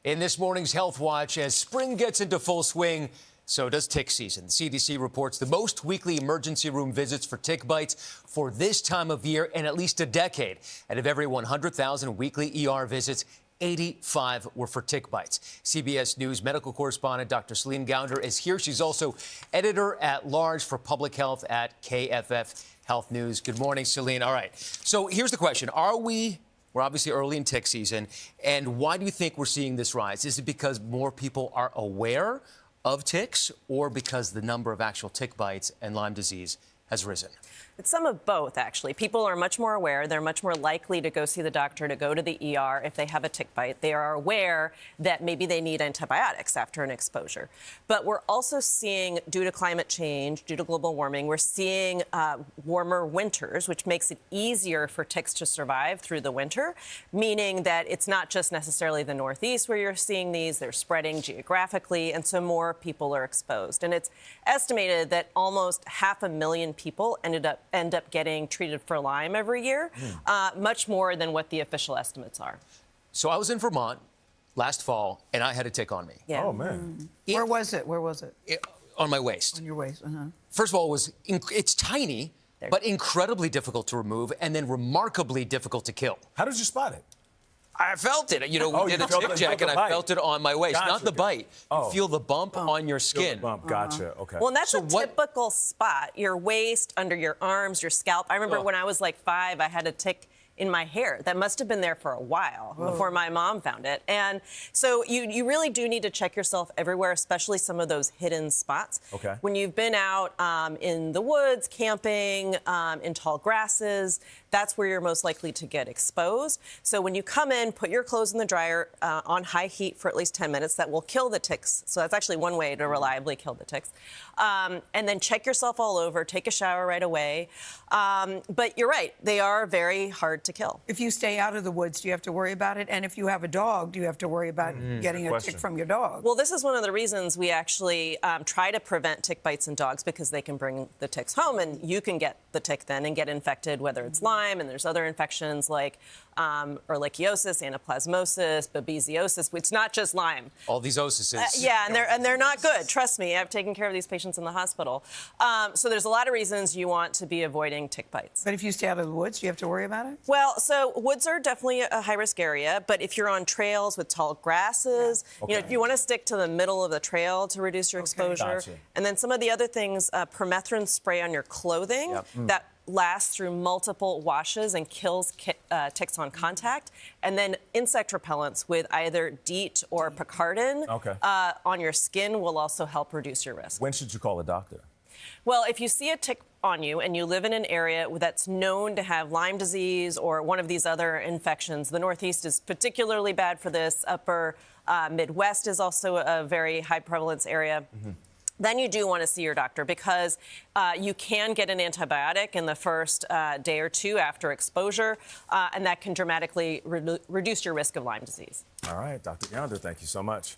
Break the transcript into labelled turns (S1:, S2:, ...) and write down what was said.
S1: In this morning's Health Watch, as spring gets into full swing, so does tick season. The CDC reports the most weekly emergency room visits for tick bites for this time of year in at least a decade. And of every 100,000 weekly ER visits, 85 were for tick bites. CBS News medical correspondent Dr. Celine Gounder is here. She's also editor-at-large for public health at KFF Health News. Good morning, Celine. All right. So here's the question. We're obviously early in tick season, and why do you think we're seeing this rise? Is it because more people are aware of ticks, or because the number of actual tick bites and Lyme disease has risen?
S2: It's some of both, actually. People are much more aware. They're much more likely to go see the doctor, to go to the ER if they have a tick bite. They are aware that maybe they need antibiotics after an exposure. But we're also seeing, due to climate change, due to global warming, we're seeing warmer winters, which makes it easier for ticks to survive through the winter, meaning that it's not just necessarily the Northeast where you're seeing these. They're spreading geographically, and so more people are exposed. And it's estimated that almost 500,000 people end up getting treated for Lyme every year, much more than what the official estimates are.
S1: So I was in Vermont last fall, and I had a tick on me.
S2: Yeah.
S3: Oh, man.
S4: Where was it? Where was it?
S1: On my waist.
S4: On your waist.
S1: First of all, it's tiny, but incredibly difficult to remove, and then remarkably difficult to kill.
S3: How did you spot it?
S1: I felt it. You know, we did a tick check, and I felt it on my waist.
S3: Gotcha.
S1: Not the bite. You feel the bump on your skin.
S3: Feel the bump. Gotcha. Okay.
S2: Well, and that's a typical spot. Your waist, under your arms, your scalp. I remember when I was like 5, I had a tick in my hair. That must have been there for a while before my mom found it. And so you really do need to check yourself everywhere, especially some of those hidden spots.
S3: Okay.
S2: When you've been out in the woods, camping, in tall grasses, that's where you're most likely to get exposed. So when you come in, put your clothes in the dryer on high heat for at least 10 minutes. That will kill the ticks. So that's actually one way to reliably kill the ticks. And then check yourself all over. Take a shower right away. But you're right. They are very hard to kill.
S4: If you stay out of the woods, do you have to worry about it? And if you have a dog, do you have to worry about getting a tick from your dog?
S2: Well, this is one of the reasons we actually try to prevent tick bites in dogs, because they can bring the ticks home, and you can get the tick then and get infected, whether it's Lyme, and there's other infections like ehrlichiosis, anaplasmosis, babesiosis. It's not just Lyme.
S1: All these osises.
S2: Yeah, and they're not good. Trust me, I've taken care of these patients in the hospital. So there's a lot of reasons you want to be avoiding tick bites.
S4: But if you stay out of the woods, do you have to worry about it?
S2: Well, so woods are definitely a high-risk area, but if you're on trails with tall grasses, you want to stick to the middle of the trail to reduce your exposure.
S3: Gotcha.
S2: And then some of the other things, permethrin spray on your clothing that lasts through multiple washes and kills ticks on contact. And then insect repellents with either DEET or Picaridin on your skin will also help reduce your risk.
S3: When should you call a doctor?
S2: Well, if you see a tick on you and you live in an area that's known to have Lyme disease or one of these other infections, the Northeast is particularly bad for this. Upper Midwest is also a very high prevalence area. Then you do want to see your doctor, because you can get an antibiotic in the first day or two after exposure, and that can dramatically reduce your risk of Lyme disease.
S3: All right, Dr. Gounder, thank you so much.